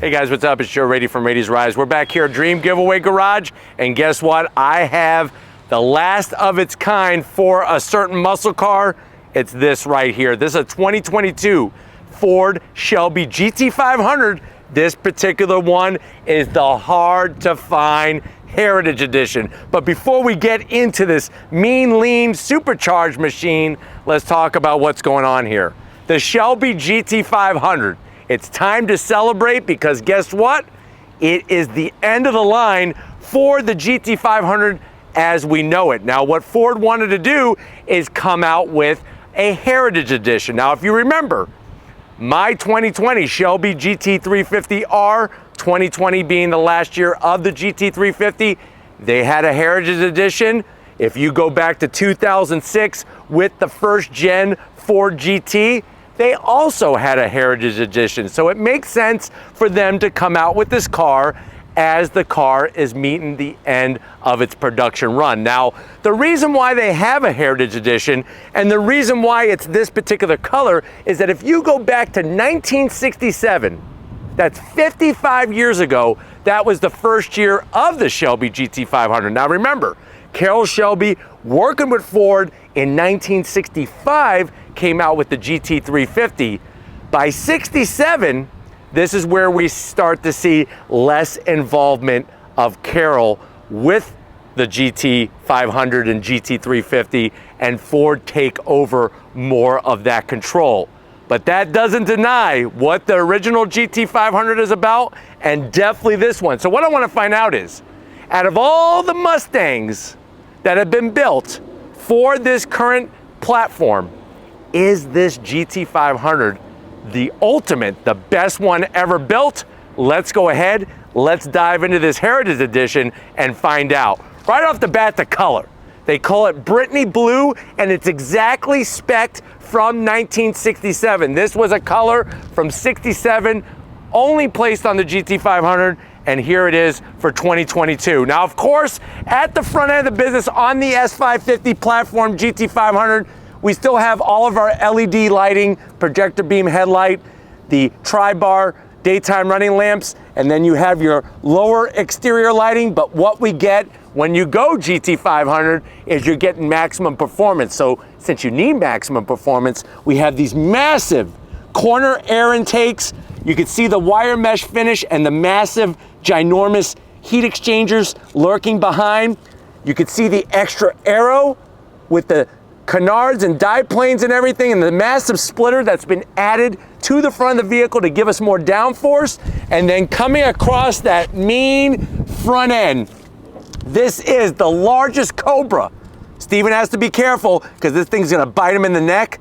Hey guys, what's up? It's Joe Rady from Rady's Rise. We're back here at Dream Giveaway Garage, and guess what? I have the last of its kind for a certain muscle car. It's this right here. This is a 2022 Ford Shelby GT500. This particular one is the hard to find Heritage Edition. But before we get into this mean, lean, supercharged machine, let's talk about what's going on here. The Shelby GT500. It's time to celebrate because guess what? It is the end of the line for the GT500 as we know it. Now, what Ford wanted to do is come out with a Heritage Edition. Now, if you remember, my 2020 Shelby GT350R, 2020 being the last year of the GT350, they had a Heritage Edition. If you go back to 2006 with the first gen Ford GT, they also had a Heritage Edition. So it makes sense for them to come out with this car as the car is meeting the end of its production run. Now, the reason why they have a Heritage Edition and the reason why it's this particular color is that if you go back to 1967, that's 55 years ago, that was the first year of the Shelby GT500. Now remember, Carroll Shelby, working with Ford in 1965, came out with the GT350. By 67, this is where we start to see less involvement of Carroll with the GT500 and GT350, and Ford take over more of that control. But that doesn't deny what the original GT500 is about, and definitely this one. So what I want to find out is, out of all the Mustangs that have been built for this current platform, is this GT500 the ultimate, the best one ever built? Let's go ahead, let's dive into this Heritage Edition and find out. Right off the bat, the color. They call it Brittany Blue, and it's exactly spec'd from 1967. This was a color from 67, only placed on the GT500, and here it is for 2022. Now, of course, at the front end of the business on the S550 platform GT500, we still have all of our LED lighting, projector beam headlight, the tri-bar daytime running lamps, and then you have your lower exterior lighting. But what we get when you go GT500 is you're getting maximum performance. So since you need maximum performance, we have these massive corner air intakes. You can see the wire mesh finish and the massive, ginormous heat exchangers lurking behind. You can see the extra aero with the canards and dive planes and everything, and the massive splitter that's been added to the front of the vehicle to give us more downforce. And then coming across that mean front end, this is the largest Cobra. Steven has to be careful because this thing's gonna bite him in the neck.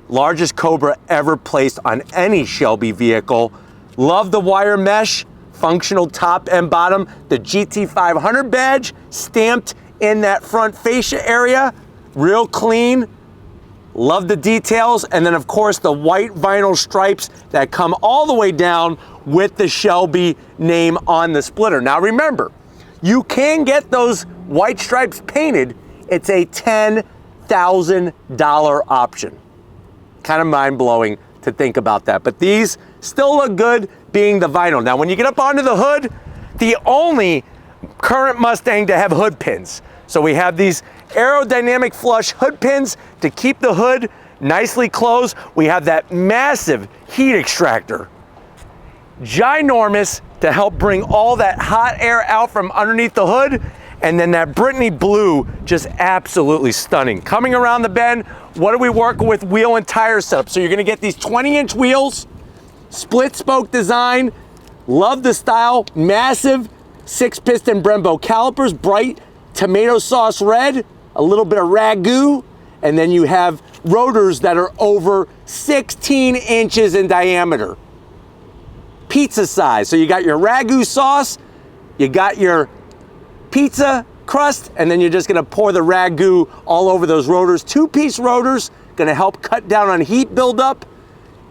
Largest Cobra ever placed on any Shelby vehicle. Love the wire mesh, functional top and bottom. The GT500 badge stamped in that front fascia area. Real clean, love the details, and then of course the white vinyl stripes that come all the way down with the Shelby name on the splitter. Now remember, you can get those white stripes painted. It's a $10,000 option. Kind of mind-blowing to think about that, but these still look good being the vinyl. Now when you get up onto the hood, the only current Mustang to have hood pins. So we have these aerodynamic flush hood pins to keep the hood nicely closed. We have that massive heat extractor, ginormous, to help bring all that hot air out from underneath the hood. And then that Brittany Blue, just absolutely stunning. Coming around the bend, what are we working with? Wheel and tire setup. So you're gonna get these 20-inch wheels, split spoke design, love the style, massive 6-piston Brembo calipers, bright tomato sauce red, a little bit of ragu, and then you have rotors that are over 16 inches in diameter. Pizza size, so you got your ragu sauce, you got your pizza crust, and then you're just gonna pour the ragu all over those rotors. 2-piece rotors, gonna help cut down on heat buildup.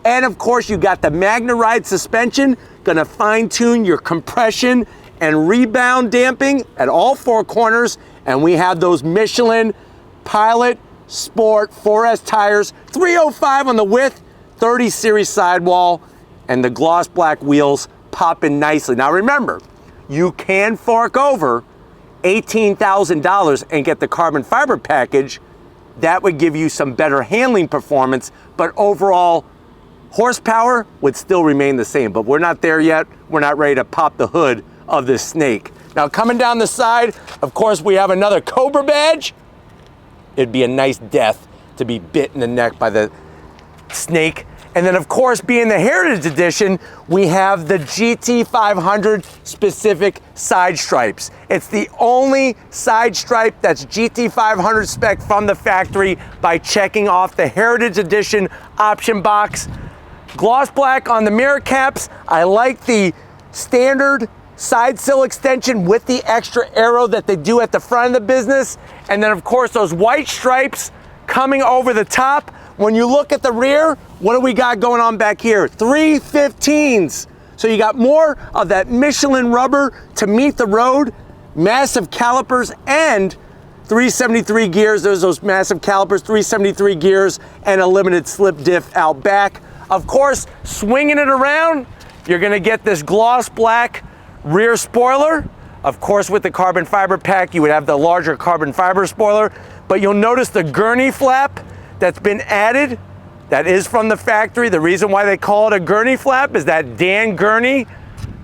And of course, you got the MagneRide suspension, gonna fine tune your compression and rebound damping at all 4 corners. And we have those Michelin Pilot Sport 4S tires, 305 on the width, 30 series sidewall, and the gloss black wheels popping nicely. Now remember, you can fork over $18,000 and get the carbon fiber package. That would give you some better handling performance, but overall horsepower would still remain the same. But we're not there yet. We're not ready to pop the hood of this snake. Now coming down the side, of course, we have another Cobra badge. It'd be a nice death to be bit in the neck by the snake. And then of course, being the Heritage Edition, we have the GT500 specific side stripes. It's the only side stripe that's GT500 spec from the factory by checking off the Heritage Edition option box. Gloss black on the mirror caps. I like the standard side sill extension with the extra arrow that they do at the front of the business. And then of course, those white stripes coming over the top. When you look at the rear, what do we got going on back here? 315s. So you got more of that Michelin rubber to meet the road, massive calipers, and 373 gears. There's those massive calipers, 373 gears, and a limited slip diff out back. Of course, swinging it around, you're gonna get this gloss black rear spoiler. Of course, with the carbon fiber pack, you would have the larger carbon fiber spoiler, but you'll notice the gurney flap that's been added. That is from the factory. The reason why they call it a gurney flap is that Dan Gurney,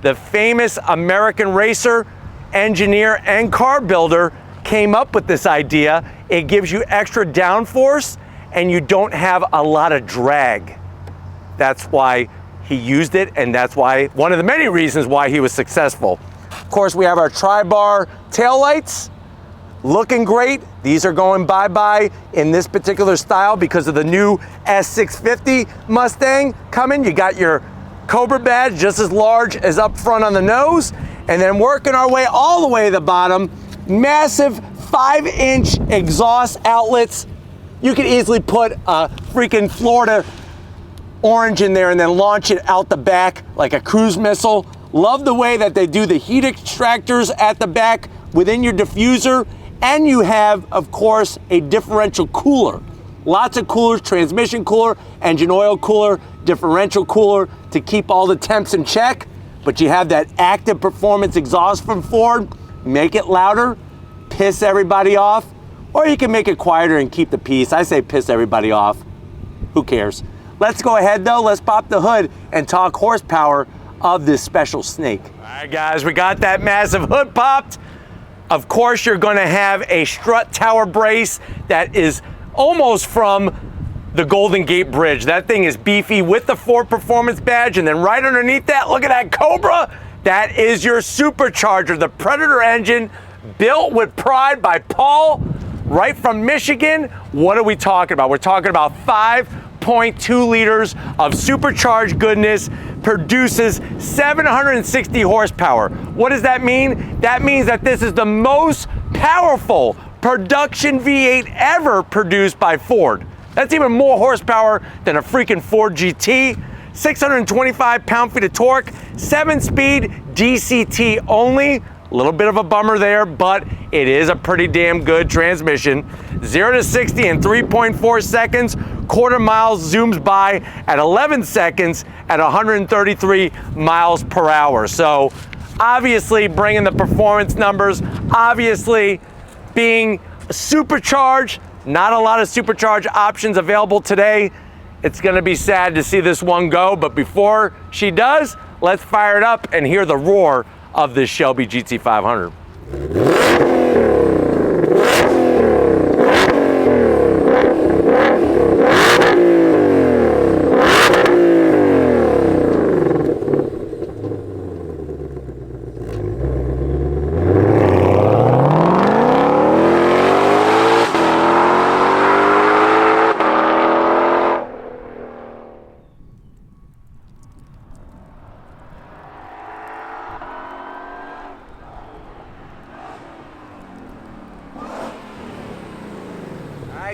the famous American racer, engineer, and car builder, came up with this idea. It gives you extra downforce and you don't have a lot of drag. That's why he used it, and that's why, one of the many reasons why he was successful. Of course, we have our tri-bar taillights. Looking great. These are going bye-bye in this particular style because of the new S650 Mustang coming. You got your Cobra badge just as large as up front on the nose. And then working our way all the way to the bottom, massive 5-inch exhaust outlets. You could easily put a freaking Florida orange in there and then launch it out the back like a cruise missile. Love the way that they do the heat extractors at the back within your diffuser. And you have, of course, a differential cooler. Lots of coolers, transmission cooler, engine oil cooler, differential cooler to keep all the temps in check. But you have that active performance exhaust from Ford. Make it louder, piss everybody off, or you can make it quieter and keep the peace. I say piss everybody off. Who cares? Let's go ahead though, let's pop the hood and talk horsepower of this special snake. All right guys, we got that massive hood popped. Of course, you're gonna have a strut tower brace that is almost from the Golden Gate Bridge. That thing is beefy with the Ford Performance badge, and then right underneath that, look at that Cobra. That is your supercharger, the Predator engine, built with pride by Paul, right from Michigan. What are we talking about? We're talking about 5.2 liters of supercharged goodness, produces 760 horsepower. What does that mean? That means that this is the most powerful production V8 ever produced by Ford. That's even more horsepower than a freaking Ford GT. 625 pound-feet of torque, 7-speed DCT only. A little bit of a bummer there, but it is a pretty damn good transmission. 0 to 60 in 3.4 seconds. Quarter miles zooms by at 11 seconds at 133 miles per hour. So obviously bringing the performance numbers, obviously being supercharged, not a lot of supercharged options available today. It's gonna be sad to see this one go, but before she does, let's fire it up and hear the roar of this Shelby GT500.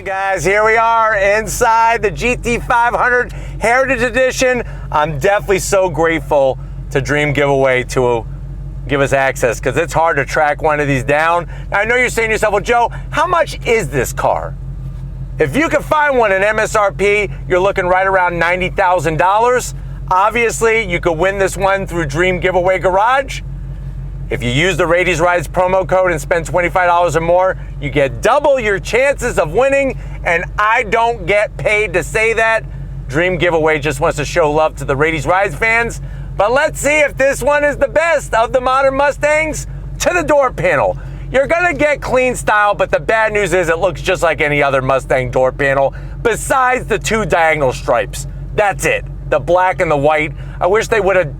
Guys, here we are inside the GT500 Heritage Edition. I'm definitely so grateful to Dream Giveaway to give us access, because it's hard to track one of these down. Now, I know you're saying to yourself, well, Joe, how much is this car? If you can find one at MSRP, you're looking right around $90,000. Obviously, you could win this one through Dream Giveaway Garage. If you use the Radies Rides promo code and spend $25 or more, you get double your chances of winning, and I don't get paid to say that. Dream Giveaway just wants to show love to the Radies Rides fans. But let's see if this one is the best of the modern Mustangs. To the door panel. You're gonna get clean style, but the bad news is it looks just like any other Mustang door panel, besides the 2 diagonal stripes. That's it, the black and the white. I wish they would have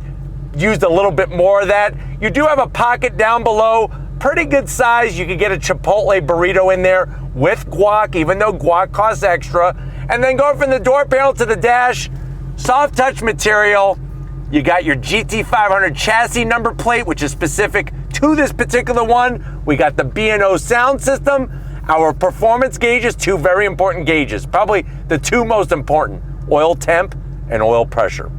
used a little bit more of that. You do have a pocket down below, pretty good size. You could get a Chipotle burrito in there with guac, even though guac costs extra. And then going from the door panel to the dash, soft touch material. You got your GT500 chassis number plate, which is specific to this particular one. We got the B&O sound system, our performance gauges, 2 very important gauges, probably the 2 most important, oil temp and oil pressure.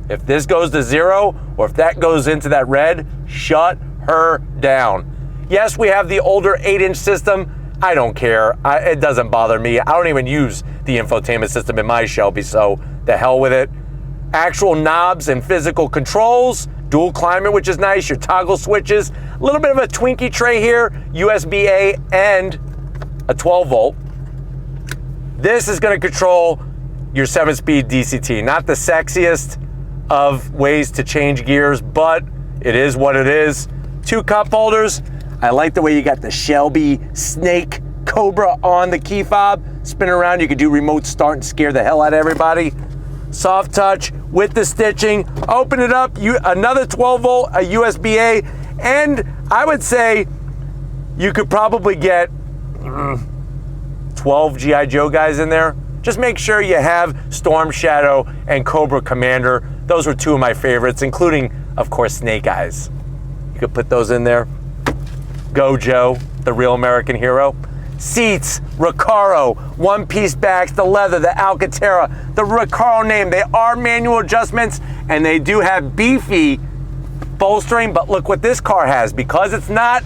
If this goes to 0, or if that goes into that red, shut her down. Yes, we have the older 8-inch system. I don't care. It doesn't bother me. I don't even use the infotainment system in my Shelby, so the hell with it. Actual knobs and physical controls, dual climate, which is nice, your toggle switches, a little bit of a Twinkie tray here, USB-A and a 12 volt. This is going to control your 7-speed DCT. Not the sexiest of ways to change gears, but it is what it is. 2 cup holders. I like the way you got the Shelby Snake Cobra on the key fob. Spin around, you can do remote start and scare the hell out of everybody. Soft touch with the stitching. Open it up, another 12 volt, a USB-A, and I would say you could probably get 12 G.I. Joe guys in there. Just make sure you have Storm Shadow and Cobra Commander. Those were 2 of my favorites, including, of course, Snake Eyes. You could put those in there. Go Joe, the real American hero. Seats, Recaro, 1-piece backs, the leather, the Alcantara, the Recaro name. They are manual adjustments, and they do have beefy bolstering, but look what this car has. Because it's not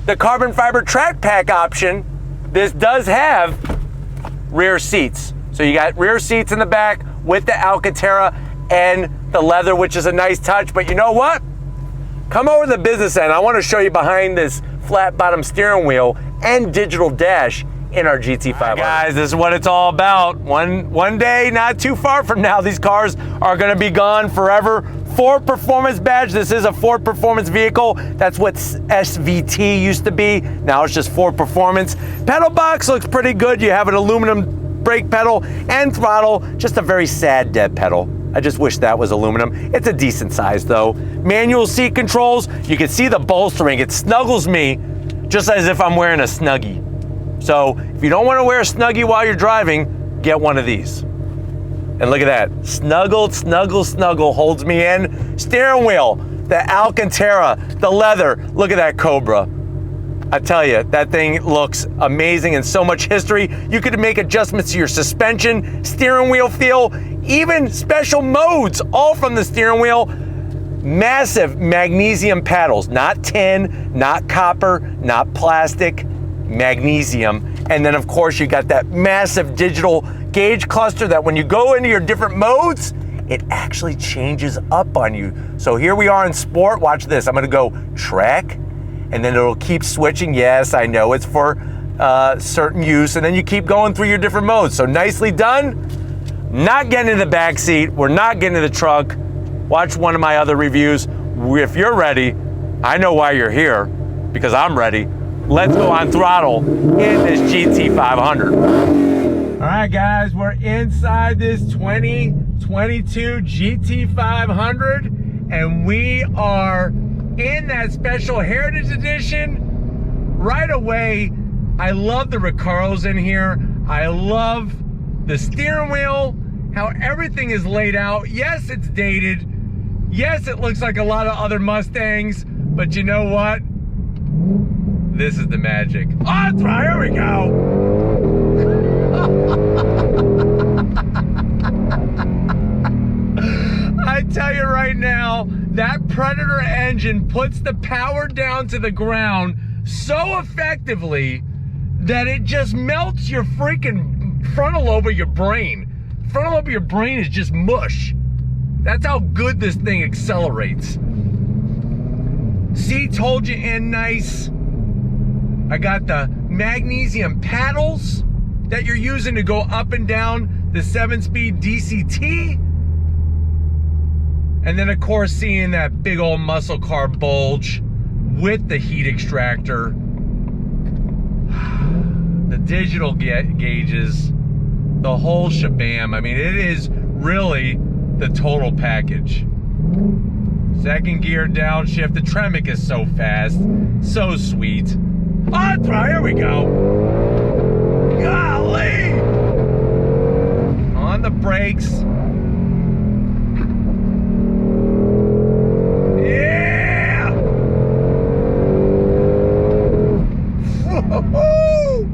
the carbon fiber track pack option, this does have rear seats. So you got rear seats in the back with the Alcantara and the leather, which is a nice touch. But you know what? Come over to the business end. I want to show you behind this flat bottom steering wheel and digital dash in our GT500. Right, guys, this is what it's all about. One day, not too far from now, these cars are going to be gone forever. Ford Performance badge. This is a Ford Performance vehicle. That's what SVT used to be. Now it's just Ford Performance. Pedal box looks pretty good. You have an aluminum brake pedal and throttle. Just a very sad dead pedal. I just wish that was aluminum. It's a decent size though. Manual seat controls. You can see the bolstering. It snuggles me just as if I'm wearing a Snuggie. So if you don't want to wear a Snuggie while you're driving, get one of these. And look at that. Snuggle, snuggle, snuggle holds me in. Steering wheel, the Alcantara, the leather. Look at that Cobra. I tell you, that thing looks amazing and so much history. You could make adjustments to your suspension, steering wheel feel, even special modes, all from the steering wheel. Massive magnesium paddles, not tin, not copper, not plastic, magnesium. And then of course you got that massive digital gauge cluster that when you go into your different modes, it actually changes up on you. So here we are in sport. Watch this. I'm gonna go track, and then it'll keep switching. Yes, I know it's for certain use, and then you keep going through your different modes. So nicely done. Not getting in the back seat. We're not getting in the trunk. Watch one of my other reviews. If you're ready, I know why you're here, because I'm ready. Let's go on throttle in this GT500. All right, guys, we're inside this 2022 GT500, and we are in that special Heritage Edition. Right away, I love the Recaros in here. I love the steering wheel, how everything is laid out. Yes, it's dated. Yes, it looks like a lot of other Mustangs, but you know what? This is the magic. Oh, here we go. I tell you right now, that Predator engine puts the power down to the ground so effectively that it just melts your freaking frontal lobe of your brain. Frontal lobe of your brain is just mush. That's how good this thing accelerates. Seats hold you in nice. I got the magnesium paddles that you're using to go up and down the 7-speed DCT. And then of course seeing that big old muscle car bulge with the heat extractor. The digital gauges, the whole shabam. I mean, it is really the total package. Second gear downshift. The Tremec is so fast, so sweet. On throttle, here we go. Golly! On the brakes. Yeah! Woo-hoo-hoo!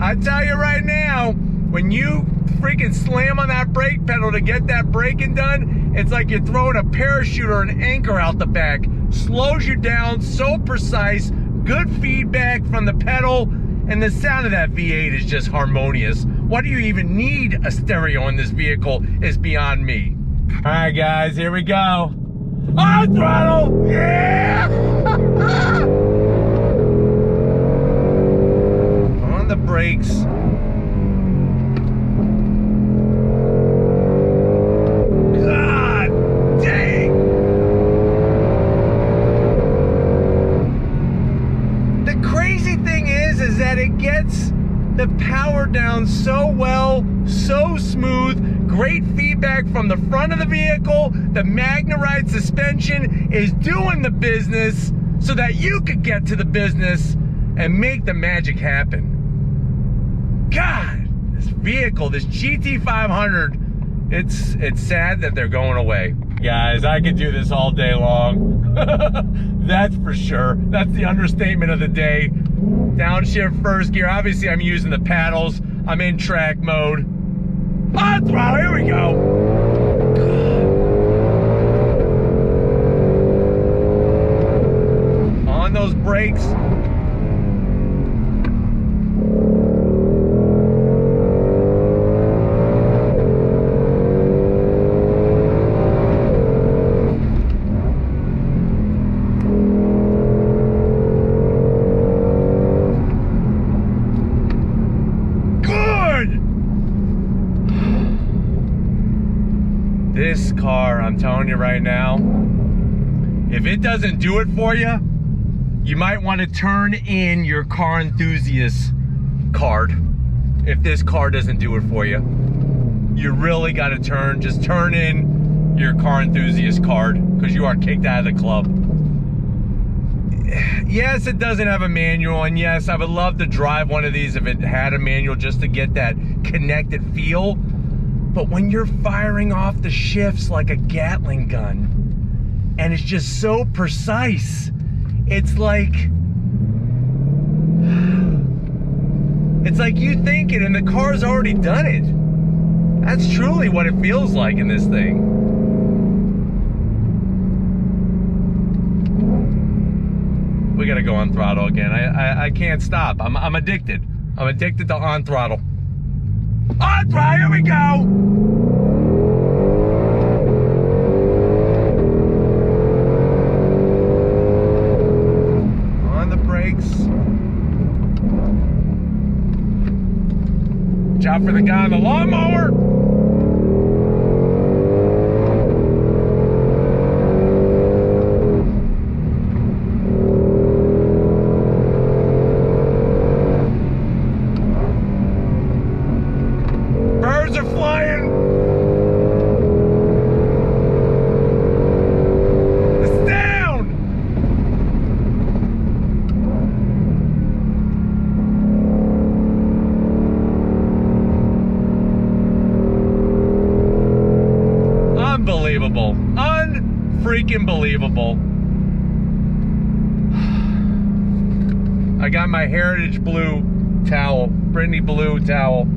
I tell you right now, when you freaking slam on that brake pedal to get that braking done, it's like you're throwing a parachute or an anchor out the back. Slows you down, so precise, good feedback from the pedal, and the sound of that V8 is just harmonious. Why do you even need a stereo in this vehicle is beyond me. All right, guys, here we go. On throttle, yeah! On the brakes. The power down so well, so smooth, great feedback from the front of the vehicle. The MagneRide suspension is doing the business so that you could get to the business and make the magic happen. God, this vehicle, this GT500, it's sad that they're going away. Guys, I could do this all day long. That's for sure. That's the understatement of the day. Downshift first gear. Obviously, I'm using the paddles. I'm in track mode. On throttle, here we go. On those brakes. This car, I'm telling you right now, if it doesn't do it for you, you might want to turn in your car enthusiast card. If this car doesn't do it for you, you really got to just turn in your car enthusiast card, because you are kicked out of the club. Yes, it doesn't have a manual, and yes, I would love to drive one of these if it had a manual just to get that connected feel. But when you're firing off the shifts like a Gatling gun, and it's just so precise, it's like you think it and the car's already done it. That's truly what it feels like in this thing. We gotta go on throttle again. I can't stop. I'm addicted. I'm addicted to on throttle. On throttle, here we go! On the brakes. Watch out for the guy on the lawnmower. Birds are flying. It's down. Unbelievable. Unfreaking believable. I got my Heritage blue towel, Brittany blue towel.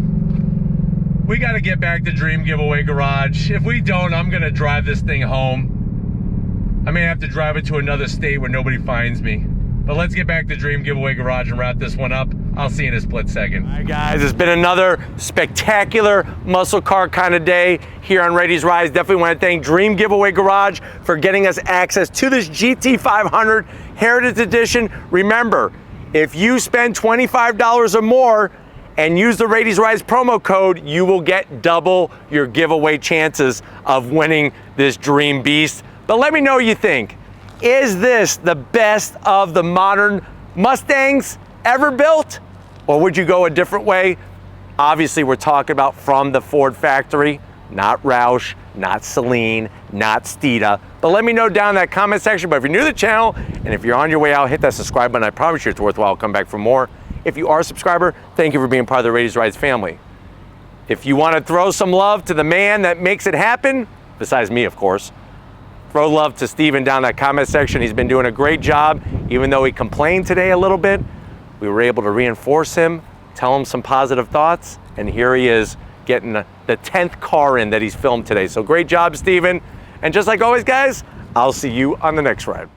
We got to get back to Dream Giveaway Garage. If we don't, I'm going to drive this thing home. I may have to drive it to another state where nobody finds me. But let's get back to Dream Giveaway Garage and wrap this one up. I'll see you in a split second. All right, guys, it's been another spectacular muscle car kind of day here on Rady's Rise. Definitely want to thank Dream Giveaway Garage for getting us access to this GT500 Heritage Edition. Remember, if you spend $25 or more and use the Rady's Rise promo code, you will get double your giveaway chances of winning this Dream Beast. But let me know what you think. Is this the best of the modern Mustangs ever built? Or would you go a different way? Obviously, we're talking about from the Ford factory, not Roush, not Celine, not Steeda. But let me know down in that comment section. But if you're new to the channel, and if you're on your way out, hit that subscribe button. I promise you it's worthwhile. I'll come back for more. If you are a subscriber, thank you for being part of the Rady's Rise family. If you want to throw some love to the man that makes it happen, besides me, of course, throw love to Steven down in that comment section. He's been doing a great job. Even though he complained today a little bit, we were able to reinforce him, tell him some positive thoughts, and here he is getting the 10th car in that he's filmed today. So great job, Steven. And just like always, guys, I'll see you on the next ride.